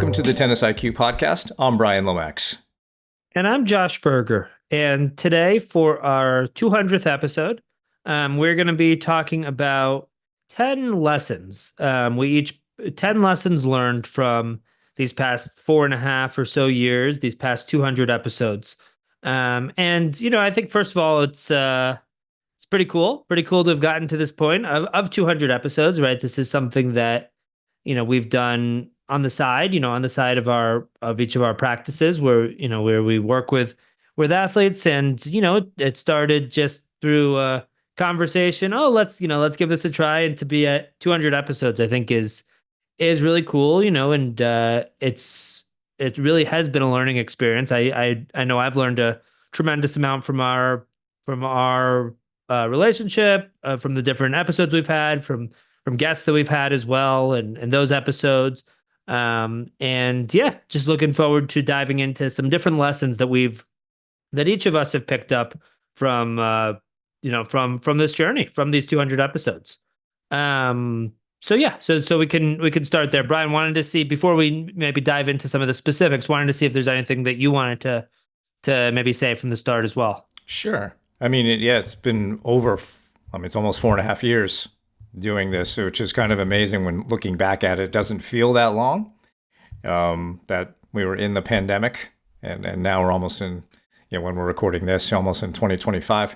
Welcome to the Tennis IQ podcast. I'm Brian Lomax. And I'm Josh Berger. And today, for our 200th episode, we're going to be talking about 10 lessons. 10 lessons learned from these past 4.5 or so years, these past 200 episodes. I think first of all, it's pretty cool to have gotten to this point of 200 episodes, right? This is something that, we've done on the side, on the side of each of our practices where we work with athletes. And, it started just through a conversation. Oh, let's give this a try. And to be at 200 episodes, I think is really cool, and it really has been a learning experience. I know I've learned a tremendous amount from our relationship, from the different episodes we've had, from guests that we've had as well, and those episodes. Just looking forward to diving into some different lessons that each of us have picked up from this journey, from these 200 episodes. So we can start there. Brian, wanted to see, before we maybe dive into some of the specifics, wanted to see if there's anything that you wanted to maybe say from the start as well. Sure. I mean, it's been it's almost 4.5 years doing this, which is kind of amazing when looking back at it. It doesn't feel that long, that we were in the pandemic, and now we're almost in, when we're recording this, almost in 2025.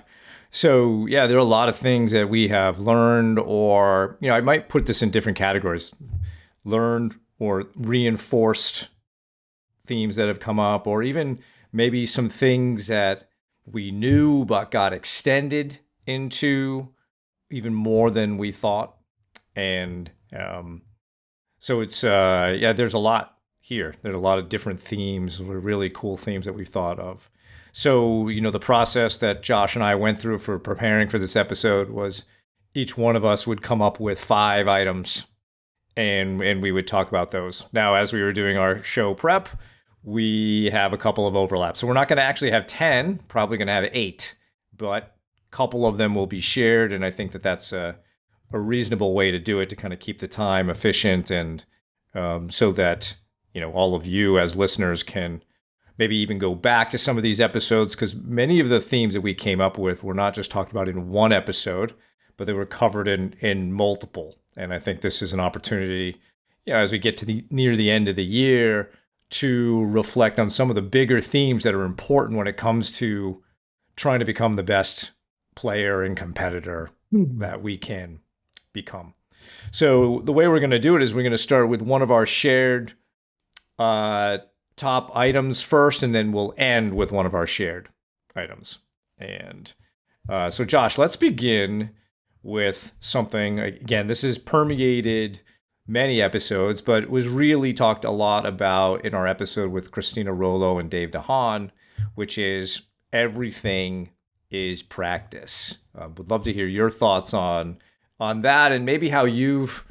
So yeah, there are a lot of things that we have learned, or, I might put this in different categories: learned or reinforced themes that have come up, or even maybe some things that we knew but got extended into even more than we thought. And so it's there's a lot here. There's a lot of different themes, really cool themes that we've thought of. So, the process that Josh and I went through for preparing for this episode was each one of us would come up with 5 items, and we would talk about those. Now, as we were doing our show prep, we have a couple of overlaps. So we're not going to actually have 10, probably going to have 8, but a couple of them will be shared. And I think that that's a reasonable way to do it, to kind of keep the time efficient, and so that, all of you as listeners can maybe even go back to some of these episodes, because many of the themes that we came up with were not just talked about in one episode, but they were covered in multiple. And I think this is an opportunity, as we get to near the end of the year, to reflect on some of the bigger themes that are important when it comes to trying to become the best player and competitor that we can become. So the way we're going to do it is we're going to start with one of our shared top items first, and then we'll end with one of our shared items. And so Josh, let's begin with something. Again, this has permeated many episodes, but was really talked a lot about in our episode with Christina Rollo and Dave DeHaan, which is everything is practice. Would love to hear your thoughts on that, and maybe how you've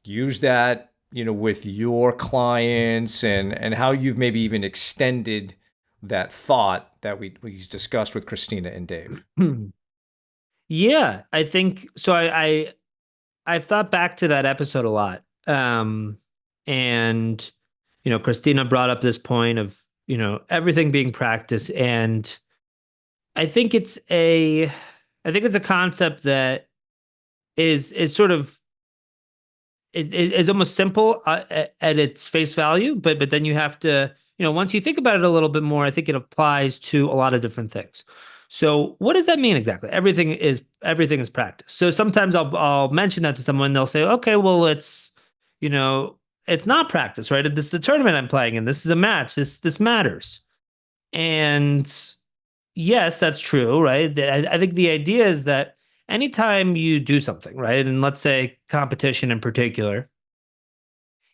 used that, with your clients, and how you've maybe even extended that thought that we discussed with Christina and Dave. Yeah, I think so. I've thought back to that episode a lot. And, Christina brought up this point of, everything being practice. And I think it's a concept that is sort of, is almost simple at its face value, but then you have to, once you think about it a little bit more, I think it applies to a lot of different things. So what does that mean exactly? Everything is practice. So sometimes I'll mention that to someone, they'll say, okay, well, it's not practice, right? This is a tournament I'm playing in. This is a match. This matters. And yes, that's true, right? I think the idea is that anytime you do something, right, and let's say competition in particular,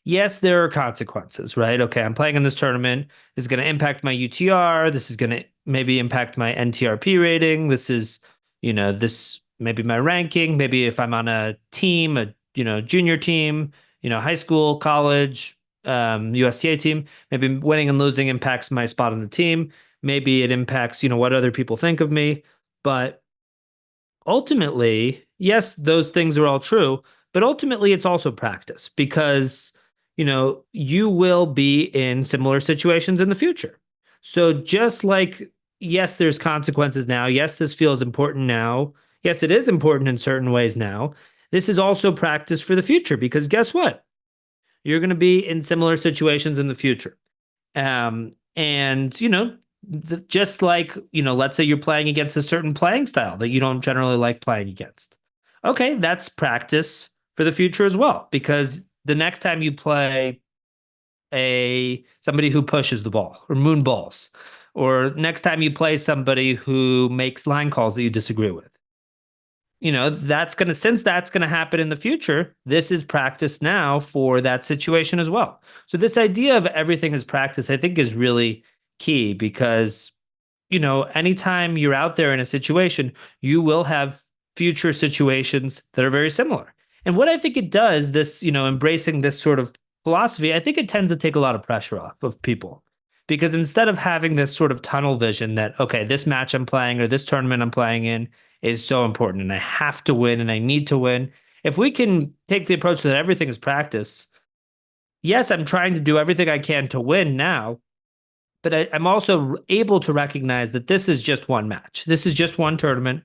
yes, there are consequences, right? Okay, I'm playing in this tournament. This is going to impact my UTR. This is going to maybe impact my NTRP rating. This is, this maybe my ranking. Maybe if I'm on a team, a junior team, high school, college, USTA team, maybe winning and losing impacts my spot on the team. Maybe it impacts, what other people think of me. But ultimately, yes, those things are all true. But ultimately, it's also practice, because, you will be in similar situations in the future. So just like, yes, there's consequences now. Yes, this feels important now. Yes, it is important in certain ways now. This is also practice for the future because guess what? You're going to be in similar situations in the future. And just like, let's say you're playing against a certain playing style that you don't generally like playing against. Okay, that's practice for the future as well, because the next time you play a somebody who pushes the ball or moon balls, or next time you play somebody who makes line calls that you disagree with, since that's gonna happen in the future, this is practice now for that situation as well. So this idea of everything is practice, I think, is really key because anytime you're out there in a situation, you will have future situations that are very similar. And what I think it does, this, embracing this sort of philosophy, I think it tends to take a lot of pressure off of people. Because instead of having this sort of tunnel vision that, okay, this match I'm playing or this tournament I'm playing in is so important and I have to win and I need to win. If we can take the approach that everything is practice, yes, I'm trying to do everything I can to win now, but I'm also able to recognize that this is just one match. This is just one tournament.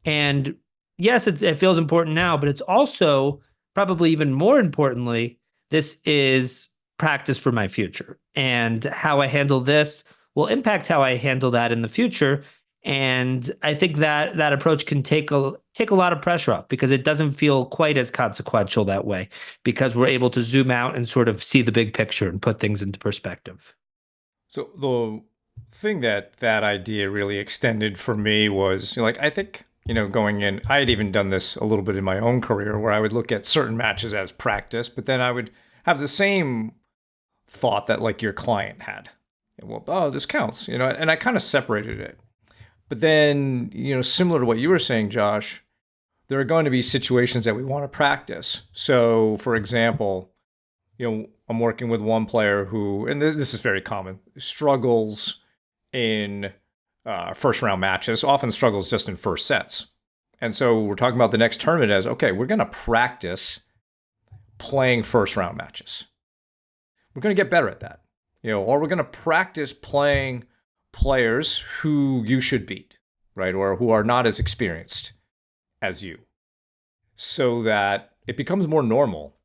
And yes, it feels important now, but it's also probably even more importantly, this is practice for my future. And how I handle this will impact how I handle that in the future. And I think that approach can take a lot of pressure off because it doesn't feel quite as consequential that way because we're able to zoom out and sort of see the big picture and put things into perspective. So the thing that idea really extended for me was like I think going in, I had even done this a little bit in my own career where I would look at certain matches as practice, but then I would have the same thought that like your client had. Well, oh, this counts, and I kind of separated it. But then, similar to what you were saying, Josh, there are going to be situations that we want to practice. So, for example, I'm working with one player who, and this is very common, struggles in first round matches, often struggles just in first sets. And so we're talking about the next tournament as, okay, we're going to practice playing first round matches. We're going to get better at that, or we're going to practice playing players who you should beat, right? Or who are not as experienced as you, so that it becomes more normal.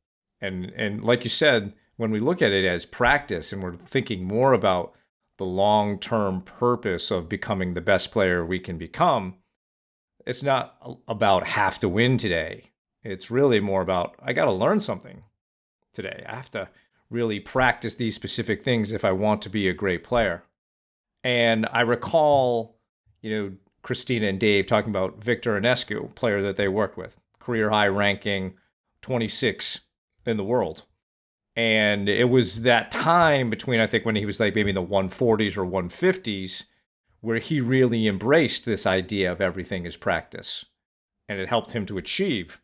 And like you said, when we look at it as practice and we're thinking more about the long-term purpose of becoming the best player we can become, it's not about have to win today. It's really more about, I got to learn something today. I have to really practice these specific things if I want to be a great player. And I recall, Christina and Dave talking about Victor Enescu, player that they worked with, career high ranking, 26 in the world. And it was that time between, I think, when he was like maybe in the 140s or 150s, where he really embraced this idea of everything is practice. And it helped him to achieve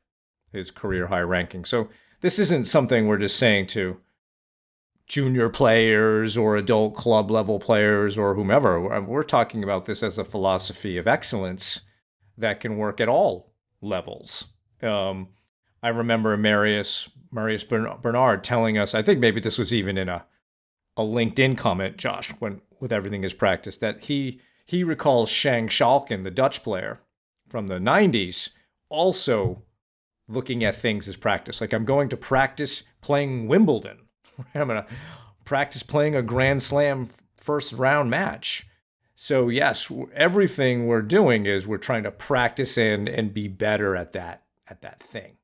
his career high ranking. So this isn't something we're just saying to junior players or adult club level players or whomever. We're talking about this as a philosophy of excellence that can work at all levels. I remember Marius Bernard telling us, I think maybe this was even in a LinkedIn comment, Josh, when with everything is practice, that he recalls Shang Schalken, the Dutch player from the 90s, also looking at things as practice. Like, I'm going to practice playing Wimbledon. I'm going to practice playing a Grand Slam first round match. So yes, everything we're doing is we're trying to practice and be better at that thing.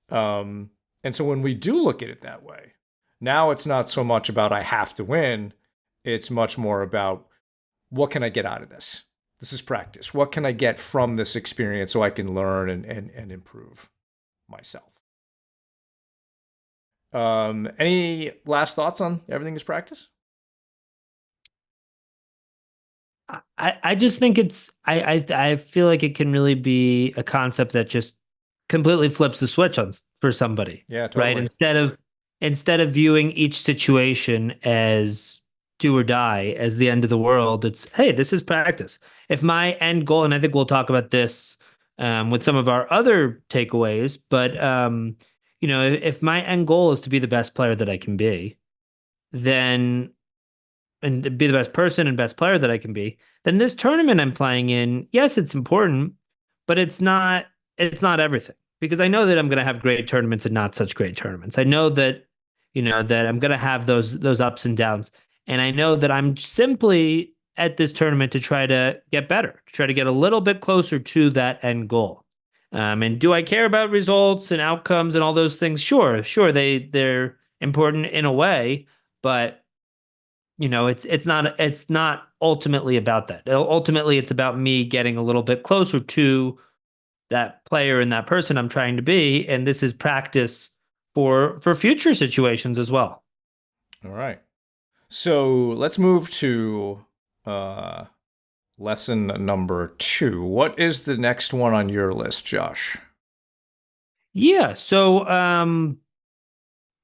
And so when we do look at it that way, now it's not so much about I have to win. It's much more about what can I get out of this? This is practice. What can I get from this experience so I can learn and improve myself? Any last thoughts on everything is practice? I just think I feel like it can really be a concept that just completely flips the switch on for somebody. Yeah, totally. Right? Instead of viewing each situation as do or die, as the end of the world, it's, hey, this is practice. If my end goal, and I think we'll talk about this with some of our other takeaways, but if my end goal is to be the best player that I can be, then and to be the best person and best player that I can be, then this tournament I'm playing in, yes, it's important, but it's not everything. Because I know that I'm going to have great tournaments and not such great tournaments. I know that that I'm going to have those ups and downs. And I know that I'm simply at this tournament to try to get better, to try to get a little bit closer to that end goal. And do I care about results and outcomes and all those things? Sure, they're important in a way, but it's not ultimately about that. Ultimately, it's about me getting a little bit closer to that player and that person I'm trying to be, and this is practice for future situations as well. All right. So let's move to lesson number 2. What is the next one on your list, Josh? Yeah, so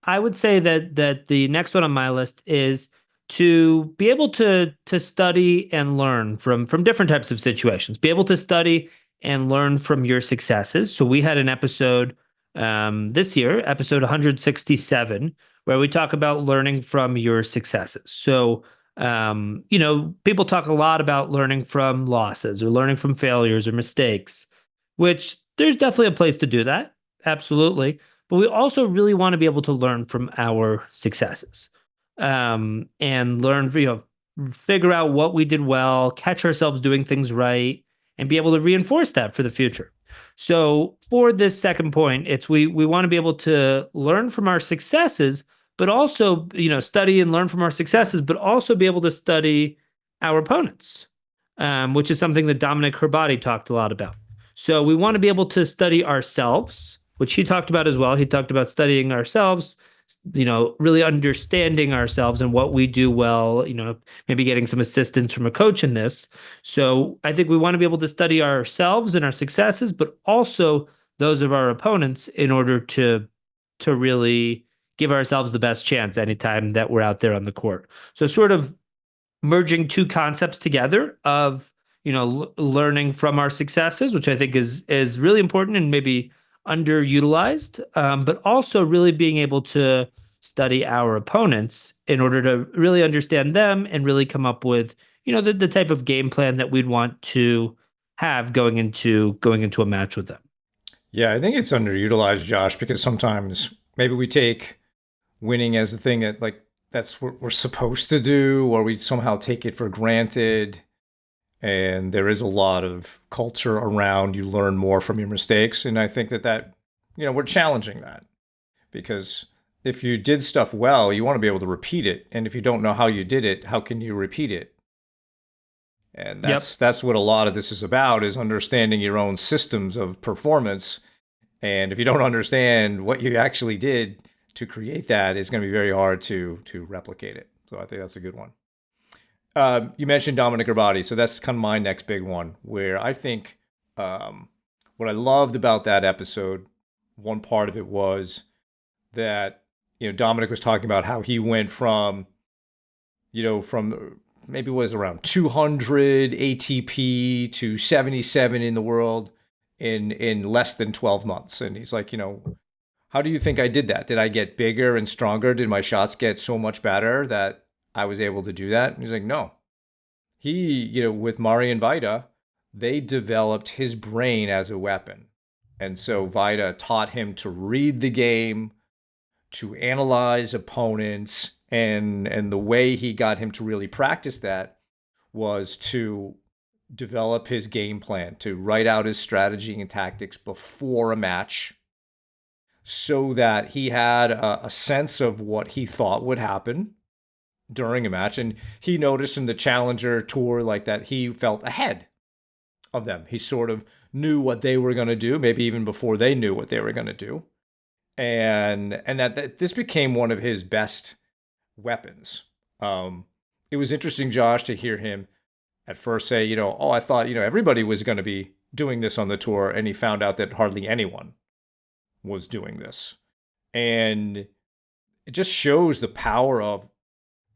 I would say that the next one on my list is to be able to study and learn from different types of situations. Be able to study and learn from your successes. So we had an episode this year, episode 167, where we talk about learning from your successes. So people talk a lot about learning from losses or learning from failures or mistakes, which there's definitely a place to do that. Absolutely. But we also really want to be able to learn from our successes, and learn, figure out what we did well, catch ourselves doing things right, and be able to reinforce that for the future. So for this second point, it's we want to be able to learn from our successes, but also study and learn from our successes, but also be able to study our opponents, which is something that Dominic Herbati talked a lot about. So we want to be able to study ourselves, which he talked about as well. He talked about studying ourselves, really understanding ourselves and what we do well, maybe getting some assistance from a coach in this. So I think we want to be able to study ourselves and our successes, but also those of our opponents in order to really give ourselves the best chance anytime that we're out there on the court. So sort of merging two concepts together of learning from our successes, which I think is really important and maybe underutilized, but also really being able to study our opponents in order to really understand them and really come up with the type of game plan that we'd want to have going into a match with them. Yeah, I think it's underutilized, Josh, because sometimes maybe we take winning as a thing that like that's what we're supposed to do, or we somehow take it for granted. And there is a lot of culture around you learn more from your mistakes. And I think that we're challenging that, because if you did stuff well, you want to be able to repeat it. And if you don't know how you did it, how can you repeat it? And Yep. that's what a lot of this is about, is understanding your own systems of performance. And if you don't understand what you actually did to create that, it's going to be very hard to replicate it. So I think that's a good one. You mentioned Dominic Herbati, so that's kind of my next big one, where I think what I loved about that episode, one part of it was that Dominic was talking about how he went from maybe it was around 200 ATP to 77 in the world in less than 12 months, and he's like, how do you think I did that? Did I get bigger and stronger? Did my shots get so much better that I was able to do that? And he's like, no. He, with Marian Vaida, they developed his brain as a weapon. And so Vaida taught him to read the game, to analyze opponents, and the way he got him to really practice that was to develop his game plan, to write out his strategy and tactics before a match, so that he had a sense of what he thought would happen during a match. And he noticed in the Challenger Tour like that he felt ahead of them. He sort of knew what they were going to do, maybe even before they knew what they were going to do. And that this became one of his best weapons. It was interesting, Josh, to hear him at first say, oh, I thought, everybody was going to be doing this on the tour. And he found out that hardly anyone was doing this. And it just shows the power of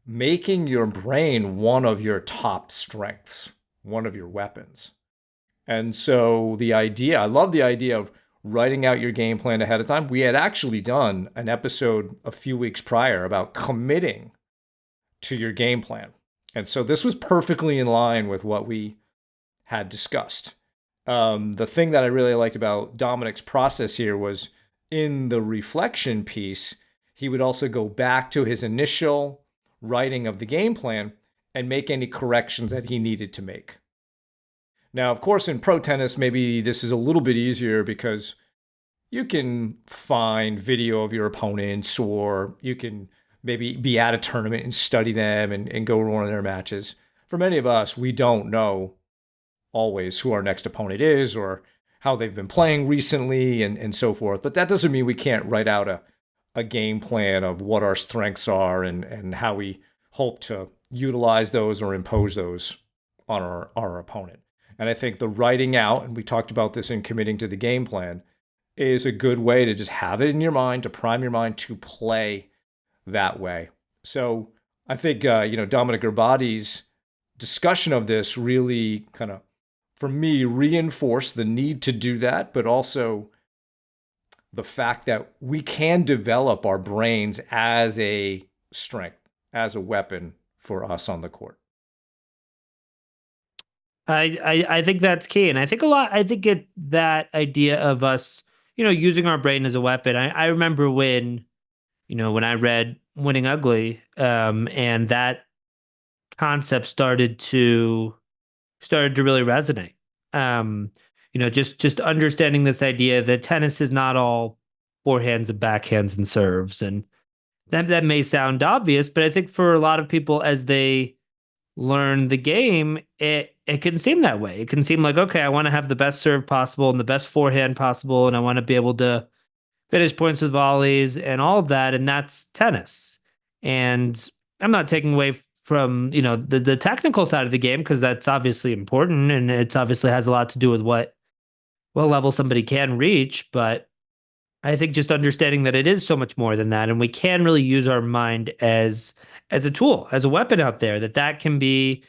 making your brain one of your top strengths, one of your weapons. And so I love the idea of writing out your game plan ahead of time. We had actually done an episode a few weeks prior about committing to your game plan. And so this was perfectly in line with what we had discussed. The thing that I really liked about Dominic's process here was in the reflection piece, he would also go back to his initial writing of the game plan and make any corrections that he needed to make. Now, of course, in pro tennis, maybe this is a little bit easier because you can find video of your opponents, or you can maybe be at a tournament and study them and go to one of their matches. For many of us, we don't know always who our next opponent is or how they've been playing recently and so forth. But that doesn't mean we can't write out a game plan of what our strengths are and how we hope to utilize those or impose those on our opponent. And I think the writing out, and we talked about this in committing to the game plan, is a good way to just have it in your mind, to prime your mind to play that way. So I think, Dominic Gerbati's discussion of this really kind of, for me, reinforced the need to do that, but also the fact that we can develop our brains as a strength, as a weapon for us on the court. I think that's key. And I think that idea of us, using our brain as a weapon. I remember when I read Winning Ugly, and that concept started to really resonate. Just understanding this idea that tennis is not all forehands and backhands and serves. And that may sound obvious, but I think for a lot of people, as they learn the game, it can seem that way. It can seem like, okay, I want to have the best serve possible and the best forehand possible, and I want to be able to finish points with volleys and all of that, and that's tennis. And I'm not taking away from the technical side of the game, because that's obviously important, and it's obviously has a lot to do with what level somebody can reach. But I think just understanding that it is so much more than that, and we can really use our mind as a tool, as a weapon out there, that can be,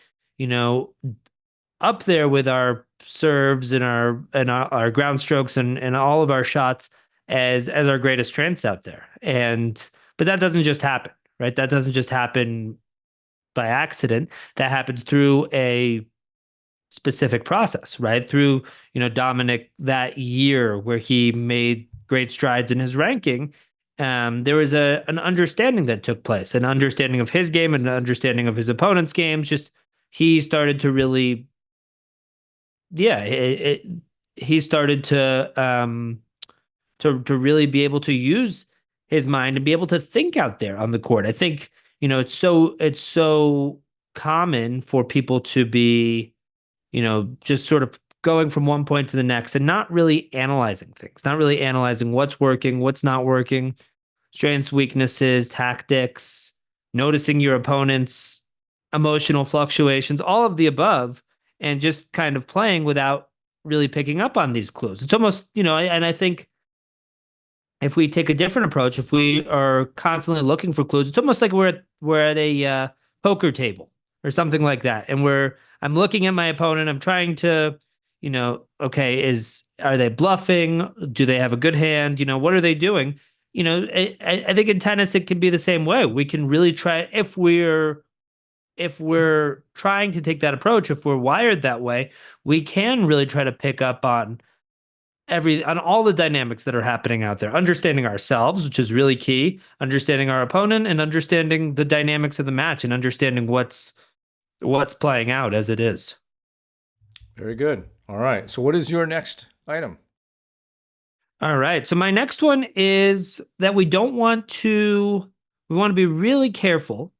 up there with our serves and our ground strokes and all of our shots as our greatest strengths out there. But that doesn't just happen, right? That doesn't just happen by accident. That happens through a specific process, right? Through, Dominic, that year where he made great strides in his ranking, there was an understanding that took place, an understanding of his game and an understanding of his opponent's games. Just he started to really, he started to really be able to use his mind and be able to think out there on the court. I think, it's so common for people to be, just sort of going from one point to the next and not really analyzing things, not really analyzing what's working, what's not working, strengths, weaknesses, tactics, noticing your opponent's emotional fluctuations, all of the above, and just kind of playing without really picking up on these clues. It's almost, and I think if we take a different approach, if we are constantly looking for clues, it's almost like we're at a poker table or something like that. And I'm looking at my opponent. I'm trying to, okay, are they bluffing? Do they have a good hand? What are they doing? I think in tennis, it can be the same way. We can really try, if we're trying to take that approach, if we're wired that way, we can really try to pick up on all the dynamics that are happening out there, understanding ourselves, which is really key, understanding our opponent, and understanding the dynamics of the match, and understanding what's playing out as it is. Very good. All right. So what is your next item? All right. So my next one is that we want to be really careful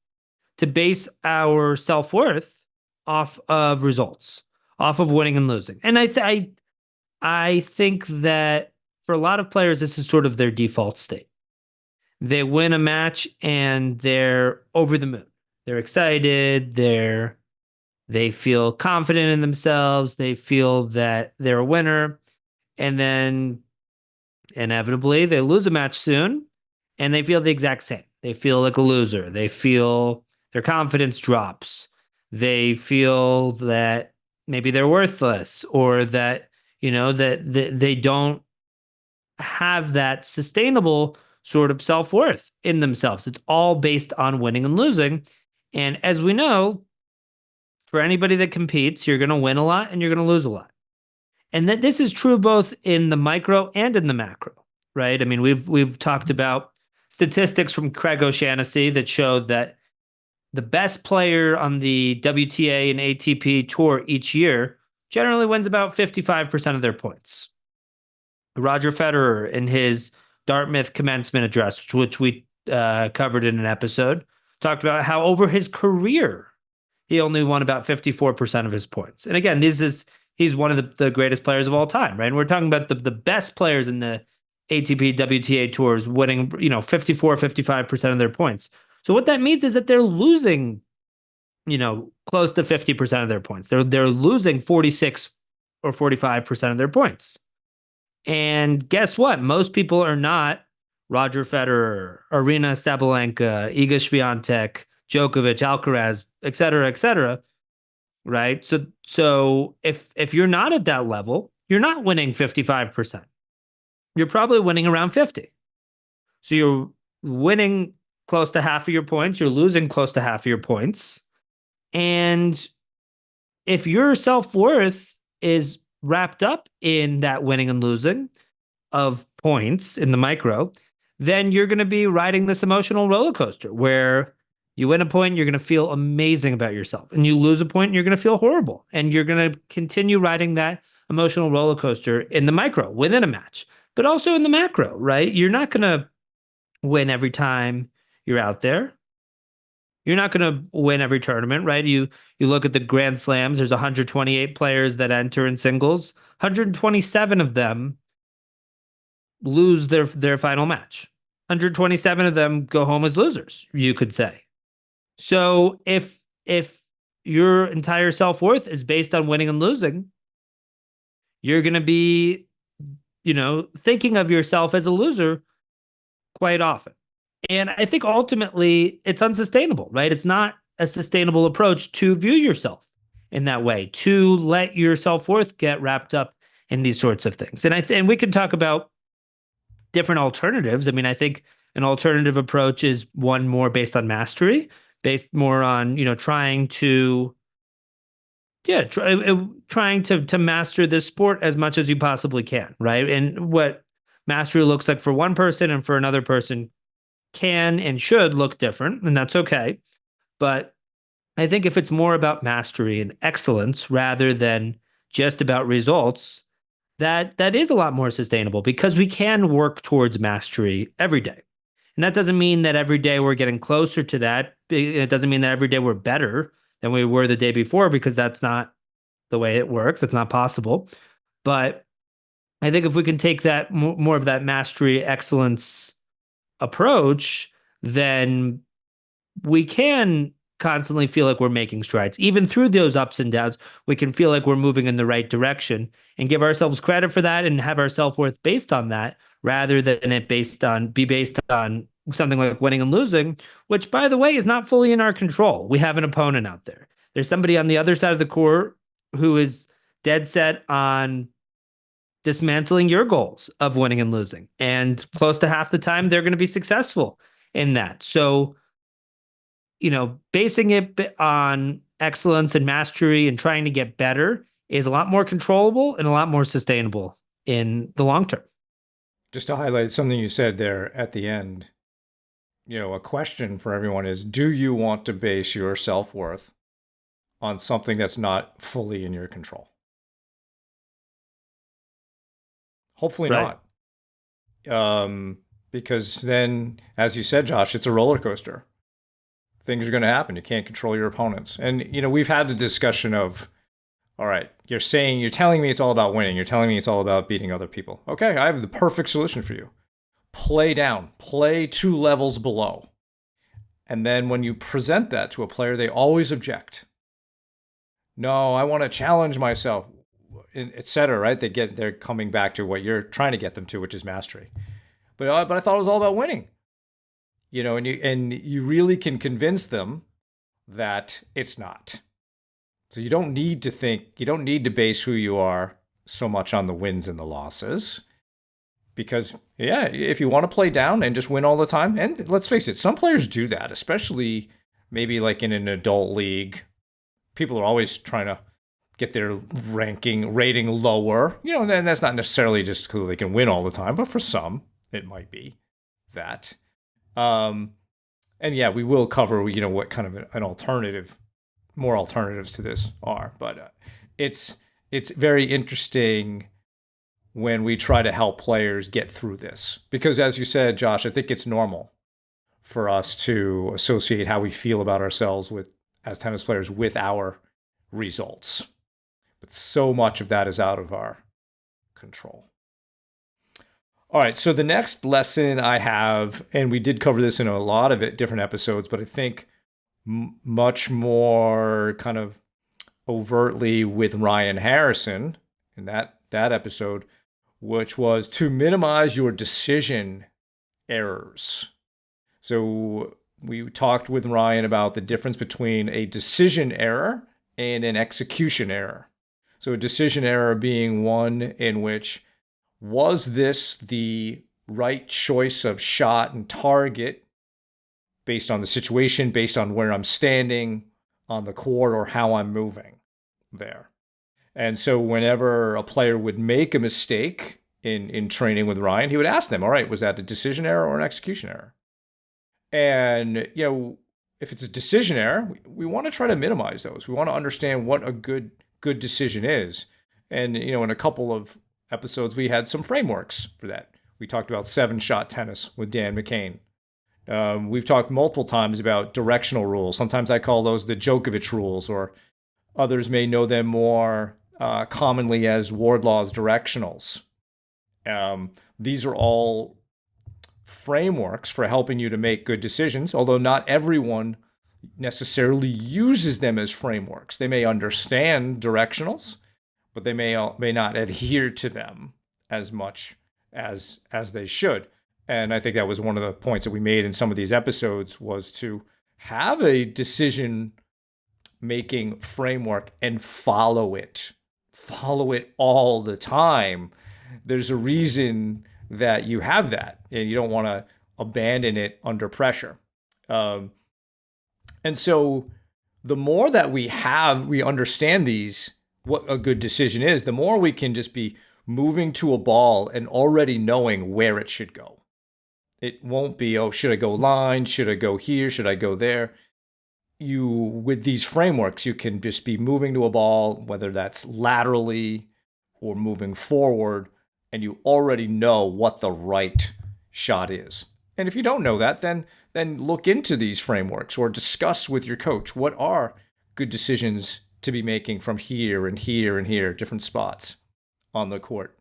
to base our self-worth off of results, off of winning and losing. And I think that for a lot of players, this is sort of their default state. They win a match and they're over the moon. They're excited. They feel confident in themselves. They feel that they're a winner. And then inevitably they lose a match soon and they feel the exact same. They feel like a loser. They feel their confidence drops. They feel that maybe they're worthless, or that, that they don't have that sustainable sort of self-worth in themselves. It's all based on winning and losing. And as we know, for anybody that competes, you're going to win a lot and you're going to lose a lot. And that this is true both in the micro and in the macro, right? I mean, we've talked about statistics from Craig O'Shaughnessy that show that the best player on the WTA and ATP tour each year generally wins about 55% of their points. Roger Federer, in his Dartmouth commencement address, which we covered in an episode, talked about how over his career, he only won about 54% of his points. And again, he's one of the greatest players of all time, right? And we're talking about the best players in the ATP, WTA tours winning, 54, 55% of their points. So what that means is that they're losing, close to 50% of their points. They're losing 46 or 45% of their points. And guess what? Most people are not Roger Federer, Arina Sabalenka, Iga Swiatek, Djokovic, Alcaraz, et cetera, right? So if you're not at that level, you're not winning 55%. You're probably winning around 50. So you're winning close to half of your points, you're losing close to half of your points. And if your self-worth is wrapped up in that winning and losing of points in the micro, then you're going to be riding this emotional roller coaster where you win a point, you're going to feel amazing about yourself. And you lose a point, you're going to feel horrible. And you're going to continue riding that emotional roller coaster in the micro within a match, but also in the macro, right? You're not going to win every time you're out there. You're not going to win every tournament, right? You look at the Grand Slams, there's 128 players that enter in singles. 127 of them lose their final match. 127 of them go home as losers, you could say. So if your entire self-worth is based on winning and losing, you're going to be, thinking of yourself as a loser quite often. And I think ultimately it's unsustainable, right? It's not a sustainable approach to view yourself in that way, to let your self-worth get wrapped up in these sorts of things. And we could talk about different alternatives. I mean, I think an alternative approach is one more based on mastery, based more on, trying to master this sport as much as you possibly can, right? And what mastery looks like for one person and for another person can and should look different, and that's okay. But I think if it's more about mastery and excellence rather than just about results, that is a lot more sustainable because we can work towards mastery every day. And that doesn't mean that every day we're getting closer to that. It doesn't mean that every day we're better than we were the day before, because that's not the way it works. It's not possible. But I think if we can take that more of that mastery excellence approach, then we can constantly feel like we're making strides. Even through those ups and downs, we can feel like we're moving in the right direction and give ourselves credit for that and have our self-worth based on that rather than it based on something like winning and losing, which, by the way, is not fully in our control. We have an opponent out there. There's somebody on the other side of the court who is dead set on dismantling your goals of winning and losing. And close to half the time, they're going to be successful in that. So, basing it on excellence and mastery and trying to get better is a lot more controllable and a lot more sustainable in the long term. Just to highlight something you said there at the end, a question for everyone is, do you want to base your self-worth on something that's not fully in your control? Hopefully Right. not. Because then, as you said, Josh, it's a roller coaster. Things are going to happen. You can't control your opponents. And, we've had the discussion of, all right, you're telling me it's all about winning. You're telling me it's all about beating other people. Okay, I have the perfect solution for you. Play down. Play 2 levels below. And then when you present that to a player, they always object. No, I want to challenge myself, etc. Right? They're coming back to what you're trying to get them to, which is mastery. But I thought it was all about winning. And you really can convince them that it's not. So you don't need to base who you are so much on the wins and the losses. because yeah, if you want to play down and just win all the time, and let's face it, some players do that, especially maybe like in an adult league. People are always trying to get their rating lower, and that's not necessarily just because they can win all the time, but for some, it might be that. Um, and yeah, we will cover, what kind of an alternative, more alternatives to this are, but it's very interesting when we try to help players get through this, because as you said, Josh, I think it's normal for us to associate how we feel about ourselves with as tennis players with our results. But so much of that is out of our control. All right, so the next lesson I have, and we did cover this in a lot of different episodes, but I think much more kind of overtly with Ryan Harrison in that episode, which was to minimize your decision errors. So we talked with Ryan about the difference between a decision error and an execution error. So a decision error being one in which, was this the right choice of shot and target based on the situation, based on where I'm standing on the court or how I'm moving there? And so whenever a player would make a mistake in training with Ryan, he would ask them, all right, was that a decision error or an execution error? And, if it's a decision error, we want to try to minimize those. We want to understand what a good decision is. And, in a couple of episodes, we had some frameworks for that. We talked about 7-shot tennis with Dan McCain. We've talked multiple times about directional rules. Sometimes I call those the Djokovic rules, or others may know them more commonly as Wardlaw's directionals. These are all frameworks for helping you to make good decisions, although not everyone necessarily uses them as frameworks. They may understand directionals, but they may not adhere to them as much as they should. And I think that was one of the points that we made in some of these episodes, was to have a decision making framework and follow it all the time. There's a reason that you have that, and you don't want to abandon it under pressure. And so the more that we understand what a good decision is, the more we can just be moving to a ball and already knowing where it should go. It won't be, oh, should I go line? Should I go here? Should I go there? With these frameworks, you can just be moving to a ball, whether that's laterally or moving forward, and you already know what the right shot is. And if you don't know that, then look into these frameworks or discuss with your coach, what are good decisions to be making from here and here and here, different spots on the court.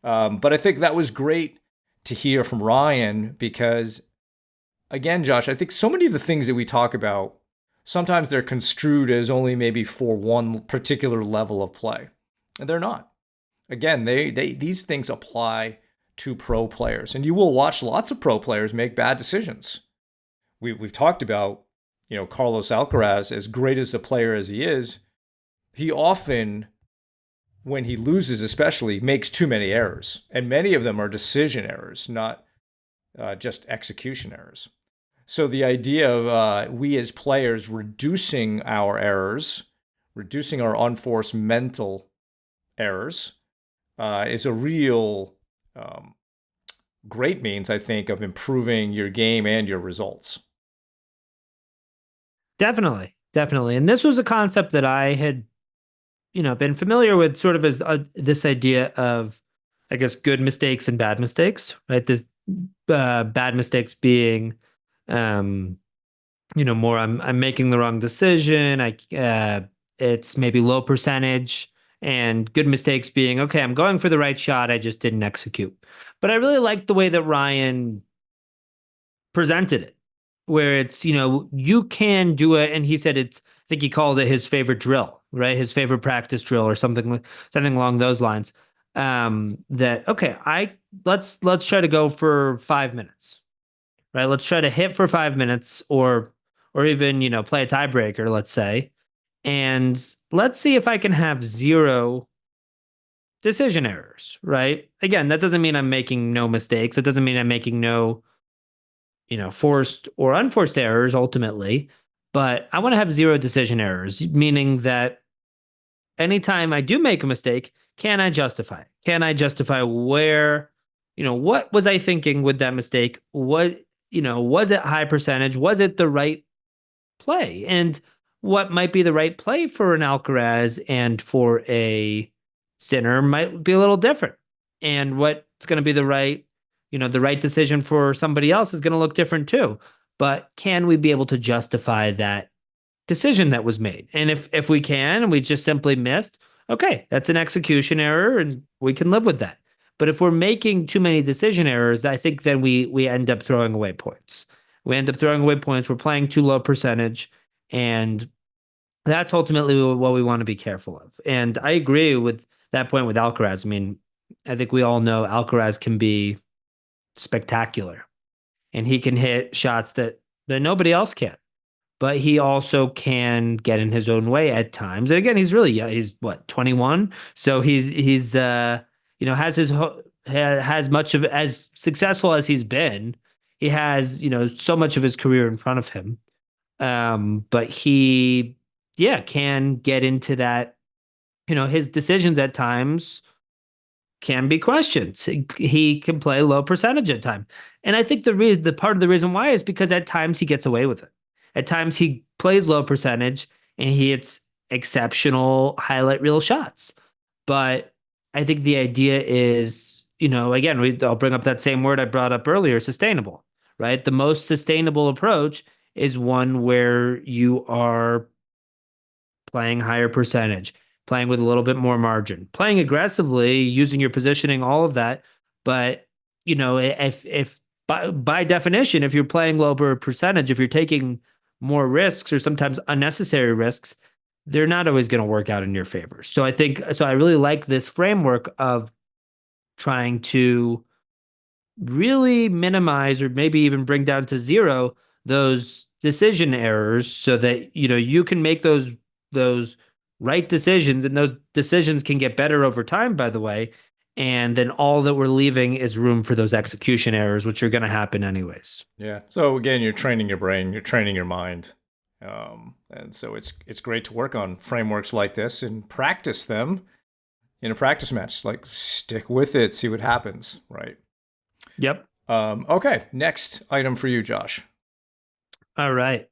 But I think that was great to hear from Ryan, because, again, Josh, I think so many of the things that we talk about, sometimes they're construed as only maybe for one particular level of play, and they're not. Again, these things apply to pro players, and you will watch lots of pro players make bad decisions. We've talked about, Carlos Alcaraz, as great as a player as he is, he often, when he loses especially, makes too many errors, and many of them are decision errors, not just execution errors. So the idea of we as players reducing our errors, reducing our unforced mental errors, is a real great means, I think, of improving your game and your results. Definitely. And this was a concept that I had, been familiar with, sort of as this idea of, I guess, good mistakes and bad mistakes, right? This bad mistakes being, more I'm making the wrong decision. It's maybe low percentage. And good mistakes being, okay, I'm going for the right shot, I just didn't execute. But I really liked the way that Ryan presented it, where it's, you can do it. And he said I think he called it his favorite drill, right? His favorite practice drill, or something along those lines. That, okay, let's try to go for 5 minutes, right? Let's try to hit for 5 minutes, or even, play a tiebreaker, let's say. And let's see if I can have 0 decision errors, right? Again, that doesn't mean I'm making no mistakes. It doesn't mean I'm making no, forced or unforced errors ultimately, but I want to have zero decision errors, meaning that anytime I do make a mistake, can I justify it? Can I justify where, what was I thinking with that mistake? What, was it high percentage? Was it the right play? And what might be the right play for an Alcaraz and for a Sinner might be a little different. And what's going to be the right decision for somebody else is going to look different too. But can we be able to justify that decision that was made? And if we can, and we just simply missed, okay, that's an execution error, and we can live with that. But if we're making too many decision errors, I think then we end up throwing away points. We end up throwing away points. We're playing too low percentage, and that's ultimately what we want to be careful of. And I agree with that point with Alcaraz. I mean, I think we all know Alcaraz can be spectacular, and he can hit shots that nobody else can. But he also can get in his own way at times. And again, he's really young. He's what, 21? So he's has has much of, as successful as he's been, he has, so much of his career in front of him. But he, yeah, can get into that, his decisions at times can be questioned. He can play low percentage at time. And I think the part of the reason why is because at times he gets away with it. At times he plays low percentage and he hits exceptional highlight reel shots. But I think the idea is, again, I'll bring up that same word I brought up earlier, sustainable, right? The most sustainable approach is one where you are playing higher percentage, playing with a little bit more margin, playing aggressively, using your positioning, all of that. But, if by definition, if you're playing lower percentage, if you're taking more risks or sometimes unnecessary risks, they're not always going to work out in your favor. So I really like this framework of trying to really minimize or maybe even bring down to zero those decision errors so that, you can make those right decisions, and those decisions can get better over time, by the way. And then all that we're leaving is room for those execution errors, which are going to happen anyways. Yeah. So again, you're training your brain, you're training your mind. And so it's great to work on frameworks like this and practice them in a practice match. Like, stick with it, see what happens, right? Yep. Okay. Next item for you, Josh. All right.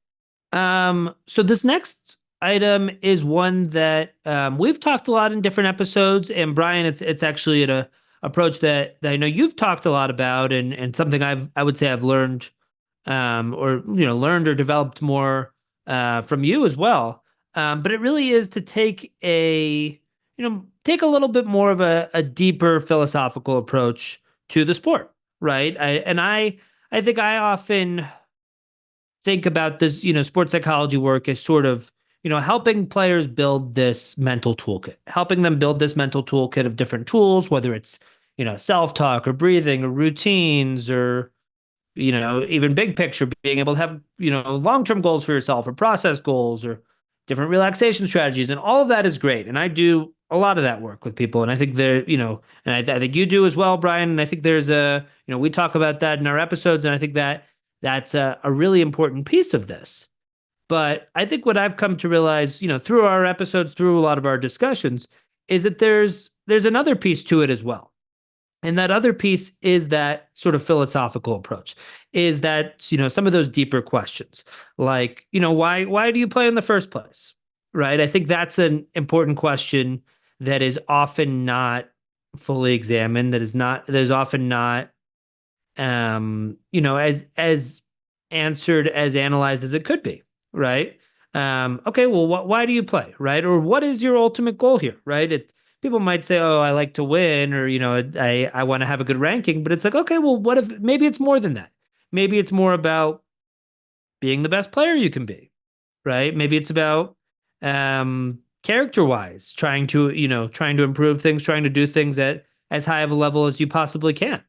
So this next item is one that we've talked a lot in different episodes, and Brian, it's actually an approach that I know you've talked a lot about, and something I would say I've learned, or learned or developed more from you as well. But it really is to take a little bit more of a deeper philosophical approach to the sport, right? I think I often think about this, sports psychology work as sort of, helping players build this mental toolkit, helping them build this mental toolkit of different tools, whether it's, self-talk or breathing or routines or, even big picture, being able to have, long-term goals for yourself or process goals or different relaxation strategies. And all of that is great. And I do a lot of that work with people. And I think and I think you do as well, Brian. And I think there's we talk about that in our episodes. And I think that's a really important piece of this. But I think what I've come to realize, through our episodes, through a lot of our discussions, is that there's another piece to it as well. And that other piece is that sort of philosophical approach, is that, some of those deeper questions, like, why do you play in the first place? Right? I think that's an important question that is often not fully examined, that is often not as answered, as analyzed as it could be. Right. Okay. Well, why do you play? Right. Or what is your ultimate goal here? Right. People might say, oh, I like to win, or, I want to have a good ranking, but it's like, okay, well, what if maybe it's more than that? Maybe it's more about being the best player you can be. Right. Maybe it's about, character wise, trying to improve things, trying to do things at as high of a level as you possibly can.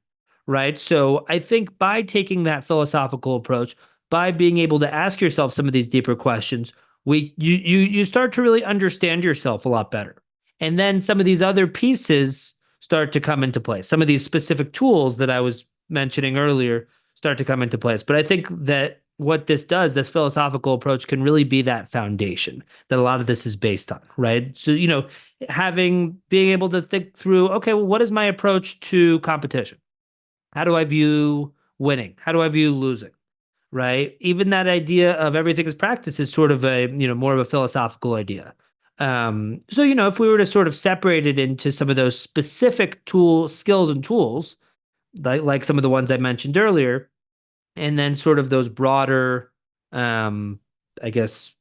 Right. So I think by taking that philosophical approach, by being able to ask yourself some of these deeper questions, you start to really understand yourself a lot better. And then some of these other pieces start to come into place. Some of these specific tools that I was mentioning earlier start to come into place. But I think that what this does, this philosophical approach, can really be that foundation that a lot of this is based on, right? So, being able to think through, okay, well, what is my approach to competition? How do I view winning? How do I view losing? Right? Even that idea of everything is practice is sort of a, more of a philosophical idea. So, if we were to sort of separate it into some of those specific skills and tools, like some of the ones I mentioned earlier, and then sort of those broader, I guess,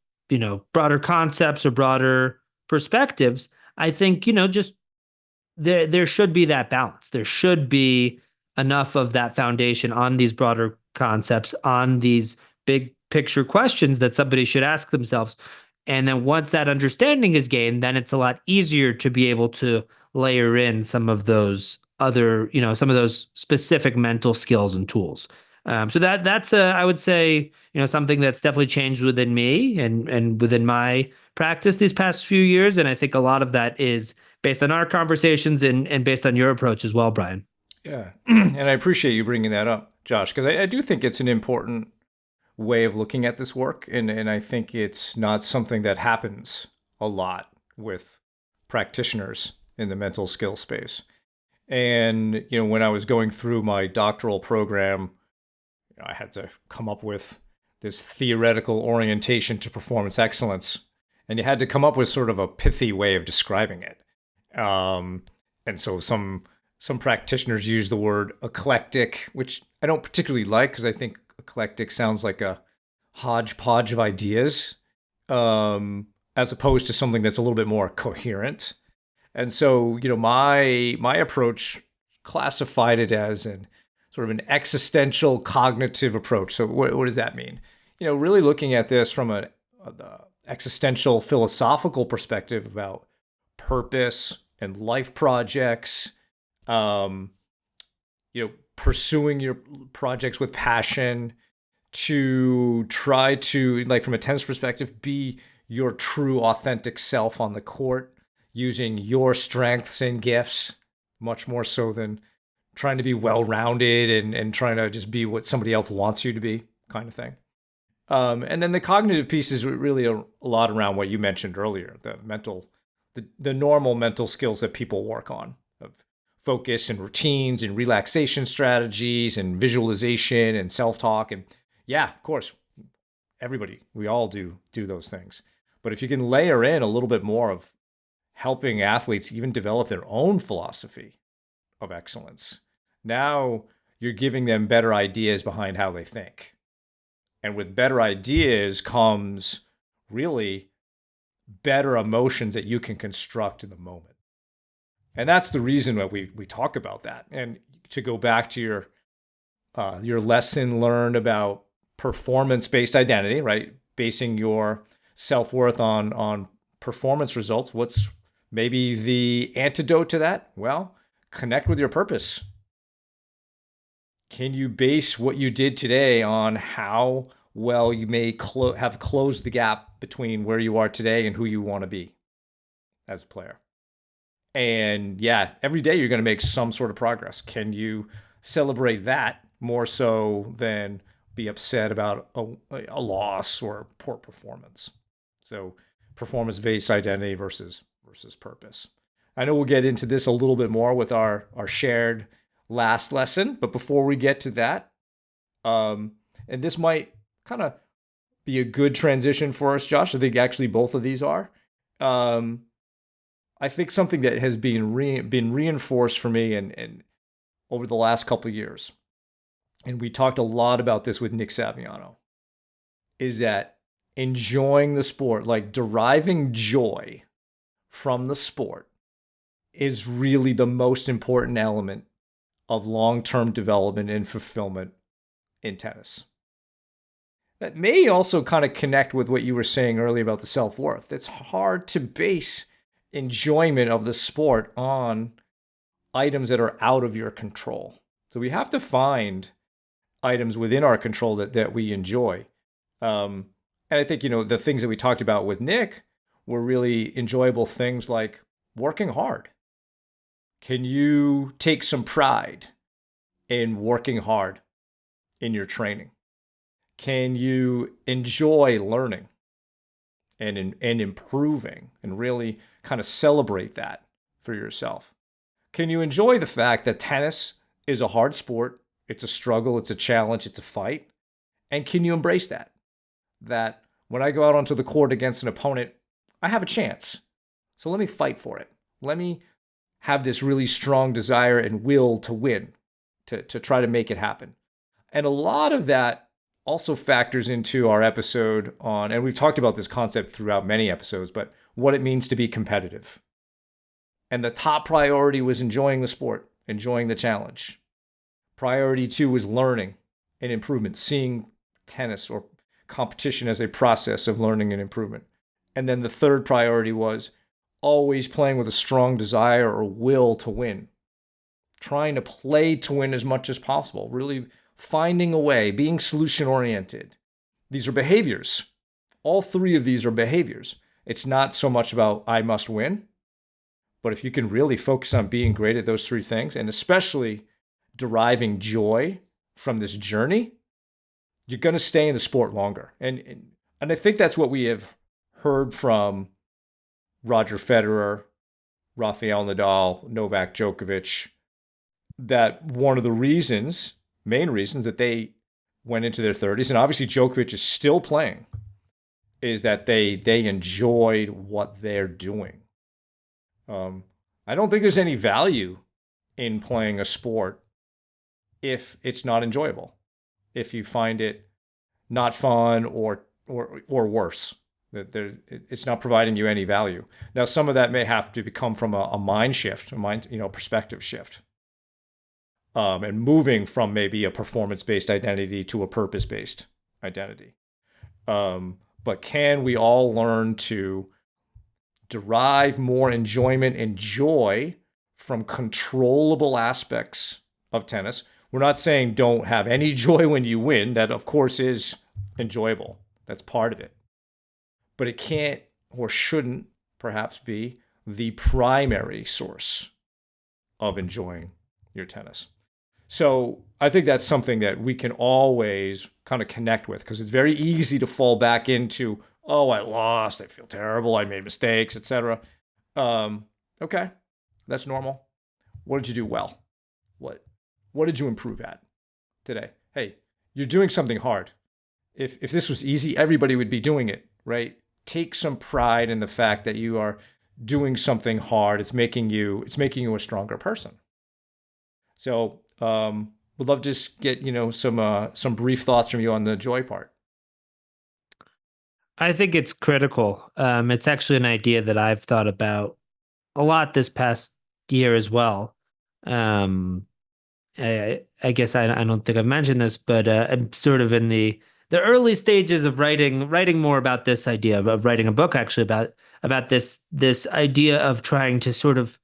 broader concepts or broader perspectives, I think, just there should be that balance. There should be enough of that foundation on these broader concepts, on these big picture questions that somebody should ask themselves. And then once that understanding is gained, then it's a lot easier to be able to layer in some of those other, some of those specific mental skills and tools. So that's I would say, something that's definitely changed within me and within my practice these past few years. And I think a lot of that is based on our conversations and based on your approach as well, Brian. Yeah. And I appreciate you bringing that up, Josh, because I do think it's an important way of looking at this work. And I think it's not something that happens a lot with practitioners in the mental skill space. And, when I was going through my doctoral program, I had to come up with this theoretical orientation to performance excellence. And you had to come up with sort of a pithy way of describing it. And so some practitioners use the word eclectic, which I don't particularly like because I think eclectic sounds like a hodgepodge of ideas, as opposed to something that's a little bit more coherent. And so, my approach classified it as an sort of an existential cognitive approach. So what does that mean? Really looking at this from an existential philosophical perspective about purpose and life projects, pursuing your projects with passion, to try to, like from a tennis perspective, be your true authentic self on the court, using your strengths and gifts much more so than trying to be well-rounded and trying to just be what somebody else wants you to be, kind of thing. And then the cognitive piece is really a lot around what you mentioned earlier, the normal mental skills that people work on, of focus and routines and relaxation strategies and visualization and self-talk. And yeah, of course, we all do those things. But if you can layer in a little bit more of helping athletes even develop their own philosophy of excellence, now you're giving them better ideas behind how they think. And with better ideas comes really better emotions that you can construct in the moment. And that's the reason that we talk about that. And to go back to your lesson learned about performance-based identity, right? Basing your self-worth on performance results. What's maybe the antidote to that? Well, connect with your purpose. Can you base what you did today on how well you may have closed the gap between where you are today and who you want to be as a player? And yeah, every day you're going to make some sort of progress. Can you celebrate that more so than be upset about a loss or poor performance? So performance-based identity versus purpose. I know we'll get into this a little bit more with our shared last lesson, but before we get to that, and this might kind of be a good transition for us, Josh. I think actually both of these are. I think something that has been reinforced for me and over the last couple of years, and we talked a lot about this with Nick Saviano, is that enjoying the sport, like deriving joy from the sport, is really the most important element of long-term development and fulfillment in tennis. That may also kind of connect with what you were saying earlier about the self-worth. It's hard to base enjoyment of the sport on items that are out of your control. So we have to find items within our control that we enjoy. And I think, the things that we talked about with Nick were really enjoyable things like working hard? Can you take some pride in working hard in your training? Can you enjoy learning and improving and really kind of celebrate that for yourself? Can you enjoy the fact that tennis is a hard sport? It's a struggle, it's a challenge, it's a fight. And can you embrace that? That when I go out onto the court against an opponent, I have a chance. So let me fight for it. Let me have this really strong desire and will to win, to try to make it happen. And a lot of that also factors into our episode on, and we've talked about this concept throughout many episodes, but what it means to be competitive. And the top priority was enjoying the sport, enjoying the challenge. Priority two was learning and improvement, seeing tennis or competition as a process of learning and improvement. And then the third priority was always playing with a strong desire or will to win, trying to play to win as much as possible, really finding a way, being solution oriented. These are behaviors. All three of these are behaviors. It's not so much about I must win, but if you can really focus on being great at those three things, and especially deriving joy from this journey, you're going to stay in the sport longer. And I think that's what we have heard from Roger Federer, Rafael Nadal, Novak Djokovic, that one of the main reasons that they went into their 30s, and obviously Djokovic is still playing, is that they enjoyed what they're doing. I don't think there's any value in playing a sport if it's not enjoyable, if you find it not fun or worse, that it's not providing you any value. Now, some of that may have to come from a mind shift, perspective shift, and moving from maybe a performance-based identity to a purpose-based identity. But can we all learn to derive more enjoyment and joy from controllable aspects of tennis? We're not saying don't have any joy when you win. That, of course, is enjoyable. That's part of it. But it can't or shouldn't perhaps be the primary source of enjoying your tennis. So I think that's something that we can always kind of connect with, because it's very easy to fall back into, oh, I lost, I feel terrible, I made mistakes, etc. Okay, that's normal. What did you do well? What did you improve at today? Hey, you're doing something hard. If this was easy, everybody would be doing it, right? Take some pride in the fact that you are doing something hard. It's making you a stronger person. So would love to just get some brief thoughts from you on the joy part. I think it's critical. It's actually an idea that I've thought about a lot this past year as well. I guess I don't think I've mentioned this, but I'm sort of in the early stages of writing more about this idea of writing a book actually about this idea of trying to sort of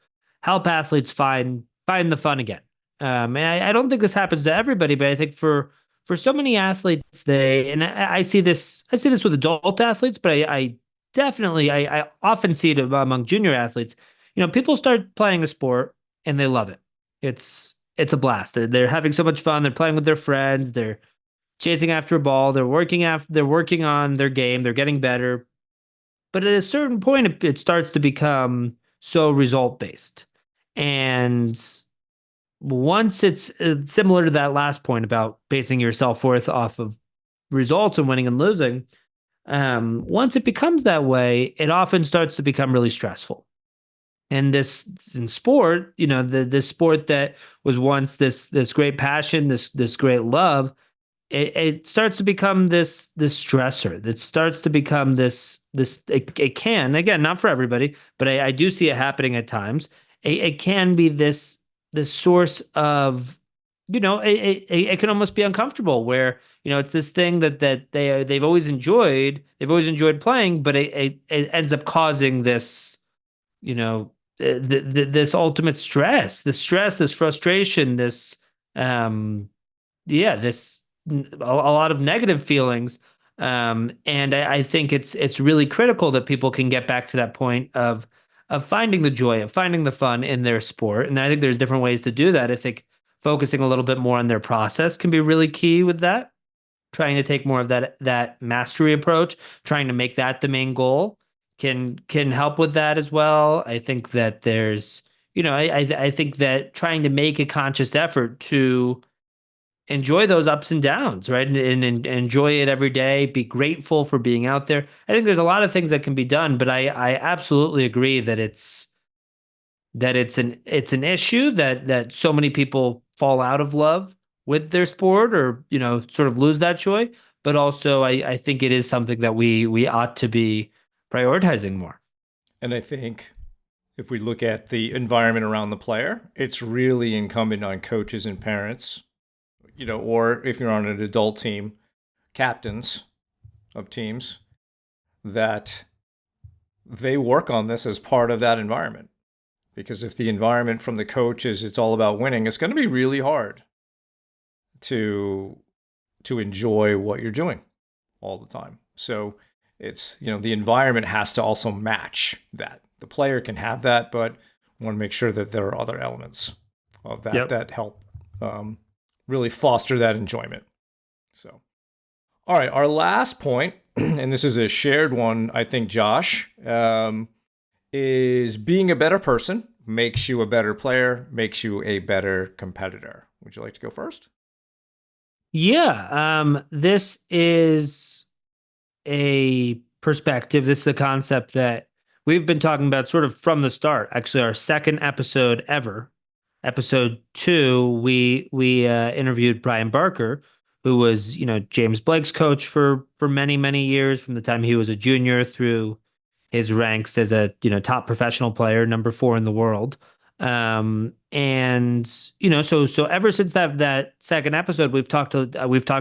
help athletes find the fun again. And I don't think this happens to everybody, but I think for so many athletes, I see this with adult athletes, but I definitely I often see it among junior athletes. People start playing a sport and they love it. It's a blast. They're having so much fun. They're playing with their friends. They're chasing after a ball. They're working on their game. They're getting better. But at a certain point, it starts to become so result based. And once it's similar to that last point about basing your self-worth off of results and winning and losing, once it becomes that way, it often starts to become really stressful. And this in sport, the sport that was once this great passion, this great love, it starts to become this stressor. It starts to become this it can, again, not for everybody, but I do see it happening at times. It can be this source of, it can almost be uncomfortable, where it's this thing that they've always enjoyed playing, but it ends up causing this, this ultimate stress, this frustration, this a lot of negative feelings. And I think it's really critical that people can get back to that point of of finding the joy, of finding the fun in their sport. And I think there's different ways to do that. I think focusing a little bit more on their process can be really key with that. Trying to take more of that mastery approach, trying to make that the main goal can help with that as well. I think that there's, I think that trying to make a conscious effort to enjoy those ups and downs, right? And enjoy it every day, be grateful for being out there. I think there's a lot of things that can be done, but I absolutely agree that it's an issue that so many people fall out of love with their sport, or sort of lose that joy. But also I think it is something that we ought to be prioritizing more. And I think if we look at the environment around the player, it's really incumbent on coaches and parents, or if you're on an adult team, captains of teams, that they work on this as part of that environment. Because if the environment from the coach is it's all about winning, it's going to be really hard to enjoy what you're doing all the time. So it's, the environment has to also match that. The player can have that, but we want to make sure that there are other elements of that that help really foster that enjoyment. So, all right, our last point, and this is a shared one, I think, Josh, is being a better person makes you a better player, makes you a better competitor. Would you like to go first? Yeah, this is a perspective. This is a concept that we've been talking about sort of from the start. Actually, our second episode ever, episode 2, we interviewed Brian Barker, who was James Blake's coach for many years, from the time he was a junior through his ranks as a top professional player, number 4 in the world. And so ever since that second episode, we've talked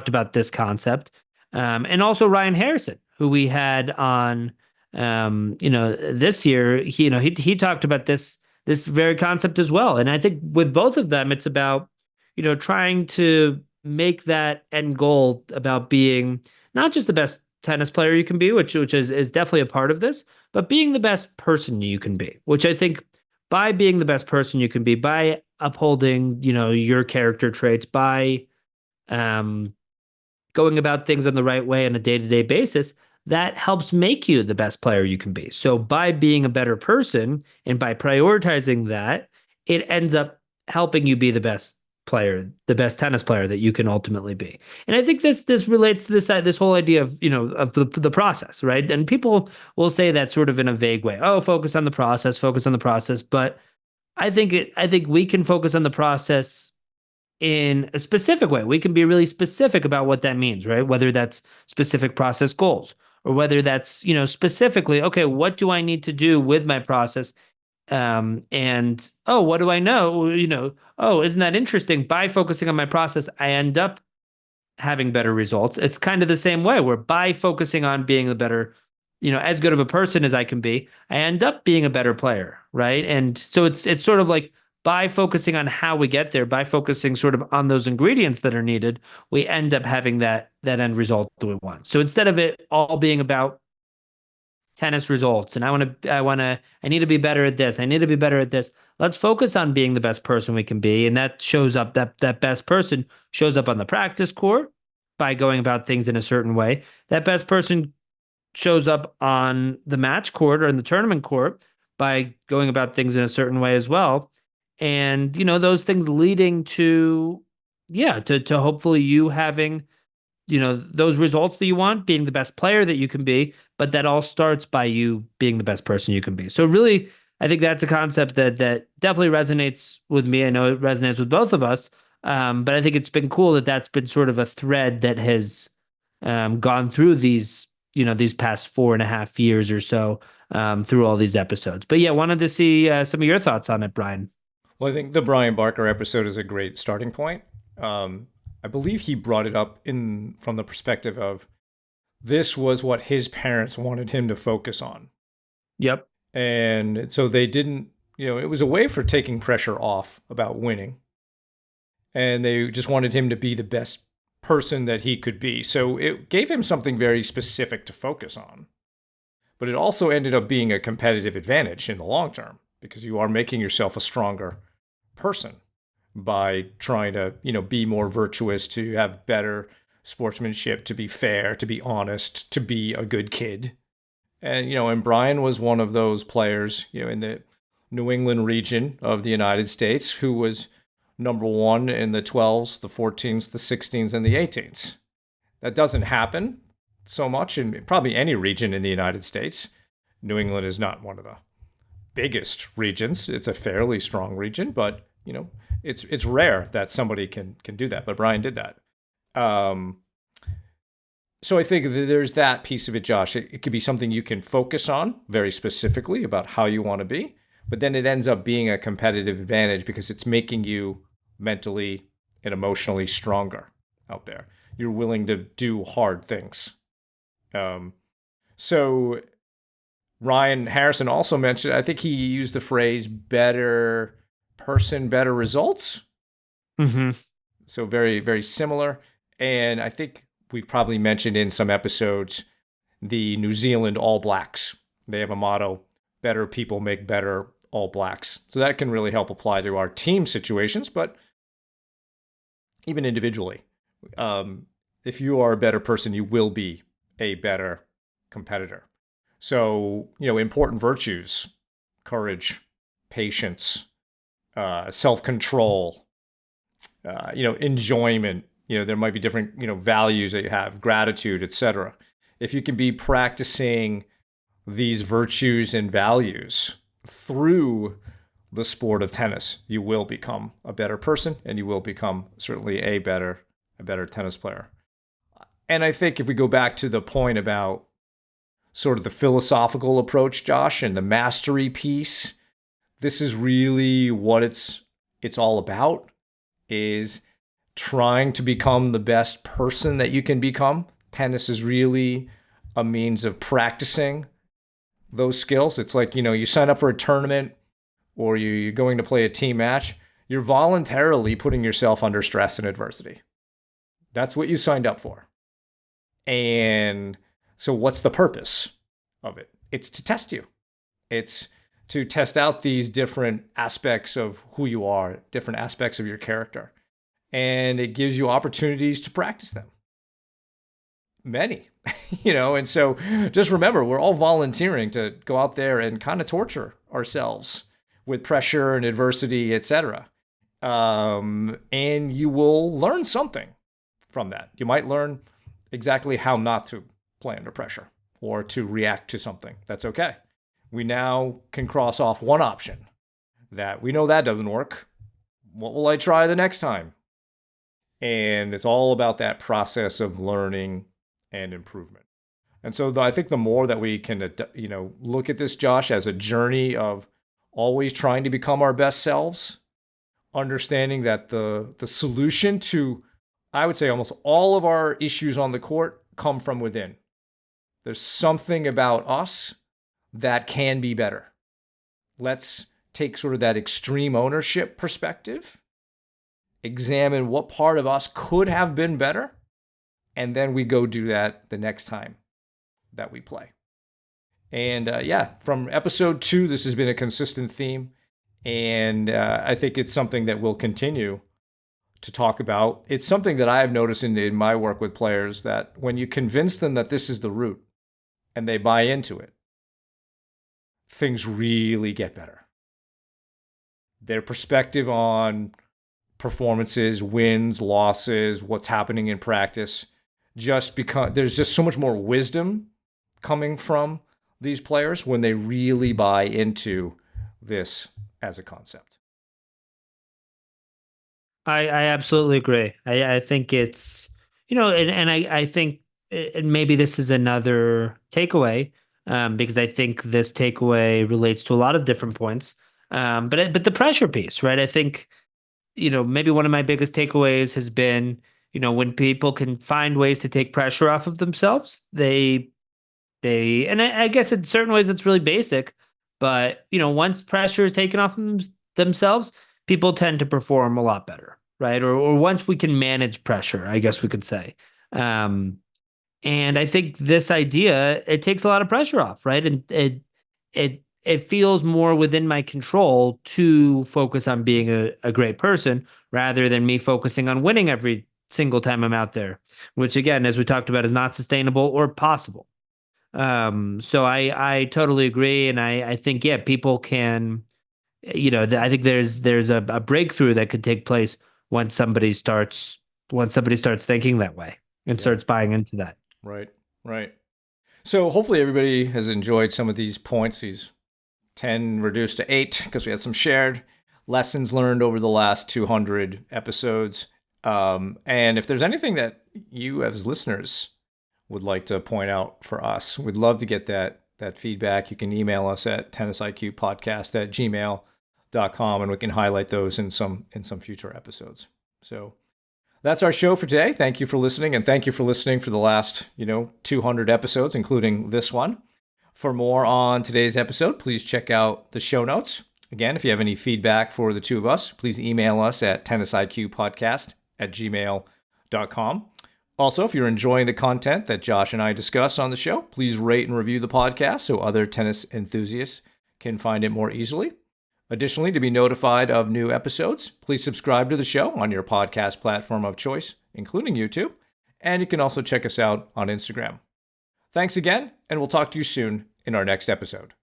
about this concept, and also Ryan Harrison, who we had on, this year. He talked about this very concept as well. And I think with both of them, it's about trying to make that end goal about being not just the best tennis player you can be, which is definitely a part of this, but being the best person you can be, which I think by being the best person you can be, by upholding, your character traits, by going about things in the right way on a day-to-day basis, that helps make you the best player you can be. So by being a better person and by prioritizing that, it ends up helping you be the best player, the best tennis player that you can ultimately be. And I think this relates to this whole idea of of the process, right? And people will say that sort of in a vague way. Oh, focus on the process, focus on the process. But I think we can focus on the process in a specific way. We can be really specific about what that means, right? Whether that's specific process goals, or whether that's specifically, okay, what do I need to do with my process? And oh, what do I know? Oh, isn't that interesting? By focusing on my process, I end up having better results. It's kind of the same way, where by focusing on being the better, as good of a person as I can be, I end up being a better player, right? And so it's sort of like, by focusing on how we get there, by focusing sort of on those ingredients that are needed, we end up having that end result that we want. So instead of it all being about tennis results, and I need to be better at this, I need to be better at this, let's focus on being the best person we can be. And that shows up, that best person shows up on the practice court by going about things in a certain way. That best person shows up on the match court or in the tournament court by going about things in a certain way as well. And those things leading to hopefully you having those results that you want, being the best player that you can be. But that all starts by you being the best person you can be. So really, I think that's a concept that definitely resonates with me. I know it resonates with both of us, but I think it's been cool that that's been sort of a thread that has gone through these past 4.5 years or so, through all these episodes. But yeah, wanted to see some of your thoughts on it, Brian. Well, I think the Brian Barker episode is a great starting point. I believe he brought it up from the perspective of this was what his parents wanted him to focus on. Yep. And so they didn't, it was a way for taking pressure off about winning. And they just wanted him to be the best person that he could be. So it gave him something very specific to focus on. but it also ended up being a competitive advantage in the long term because you are making yourself a stronger person by trying to, be more virtuous, to have better sportsmanship, to be fair, to be honest, to be a good kid. And Brian was one of those players, in the New England region of the United States who was number one in the 12s, the 14s, the 16s, and the 18s. That doesn't happen so much in probably any region in the United States. New England is not one of the biggest regions. It's a fairly strong region, but it's rare that somebody can do that. But Brian did that. So I think that there's that piece of it, Josh. It could be something you can focus on very specifically about how you want to be, but then it ends up being a competitive advantage because it's making you mentally and emotionally stronger out there. You're willing to do hard things. So Ryan Harrison also mentioned, I think he used the phrase better person, better results. Mm-hmm. So very, very similar. And I think we've probably mentioned in some episodes the New Zealand All Blacks. They have a motto, better people make better All Blacks. So that can really help apply to our team situations, but even individually. If you are a better person, you will be a better competitor. So, important virtues, courage, patience, self-control, enjoyment. There might be different, values that you have, gratitude, etc. If you can be practicing these virtues and values through the sport of tennis, you will become a better person and you will become certainly a better tennis player. And I think if we go back to the point about sort of the philosophical approach, Josh, and the mastery piece, this is really what it's all about, is trying to become the best person that you can become. Tennis is really a means of practicing those skills. It's like, you sign up for a tournament or you're going to play a team match. You're voluntarily putting yourself under stress and adversity. That's what you signed up for. And so what's the purpose of it? It's to test you. It's to test out these different aspects of who you are, different aspects of your character. And it gives you opportunities to practice them. Many, and so just remember, we're all volunteering to go out there and kind of torture ourselves with pressure and adversity, etc. And you will learn something from that. You might learn exactly how not to play under pressure or to react to something. That's okay. We now can cross off one option that we know that doesn't work. What will I try the next time? And it's all about that process of learning and improvement. And so I think the more that we can, look at this, Josh, as a journey of always trying to become our best selves, understanding that the solution to, I would say, almost all of our issues on the court come from within. There's something about us that can be better. Let's take sort of that extreme ownership perspective, examine what part of us could have been better, and then we go do that the next time that we play. And from episode 2, this has been a consistent theme, and I think it's something that we'll continue to talk about. It's something that I've noticed in my work with players, that when you convince them that this is the route and they buy into it, things really get better. Their perspective on performances, wins, losses, what's happening in practice, just because there's just so much more wisdom coming from these players when they really buy into this as a concept. I absolutely agree. I think it's, and I think maybe this is another takeaway, because I think this takeaway relates to a lot of different points. But the pressure piece, right? I think, maybe one of my biggest takeaways has been, when people can find ways to take pressure off of themselves, and I guess in certain ways that's really basic, but, once pressure is taken off themselves, people tend to perform a lot better, right? Or once we can manage pressure, I guess we could say. And I think this idea, it takes a lot of pressure off, right? And it feels more within my control to focus on being a great person rather than me focusing on winning every single time I'm out there, which again, as we talked about, is not sustainable or possible. So I totally agree. And I think, yeah, people can, I think there's a breakthrough that could take place once somebody starts thinking that way and Yeah. starts buying into that. Right. Right. So hopefully everybody has enjoyed some of these points, these 10 reduced to 8, because we had some shared lessons learned over the last 200 episodes. And if there's anything that you as listeners would like to point out for us, we'd love to get that feedback. You can email us at tennisiqpodcast@gmail.com, and we can highlight those in some future episodes. So that's our show for today. Thank you for listening, and thank you for listening for the last 200 episodes, including this one. For more on today's episode, please check out the show notes. Again, if you have any feedback for the two of us, please email us at tennisiqpodcast@gmail.com. Also, if you're enjoying the content that Josh and I discuss on the show, please rate and review the podcast so other tennis enthusiasts can find it more easily. Additionally, to be notified of new episodes, please subscribe to the show on your podcast platform of choice, including YouTube. And you can also check us out on Instagram. Thanks again, and we'll talk to you soon in our next episode.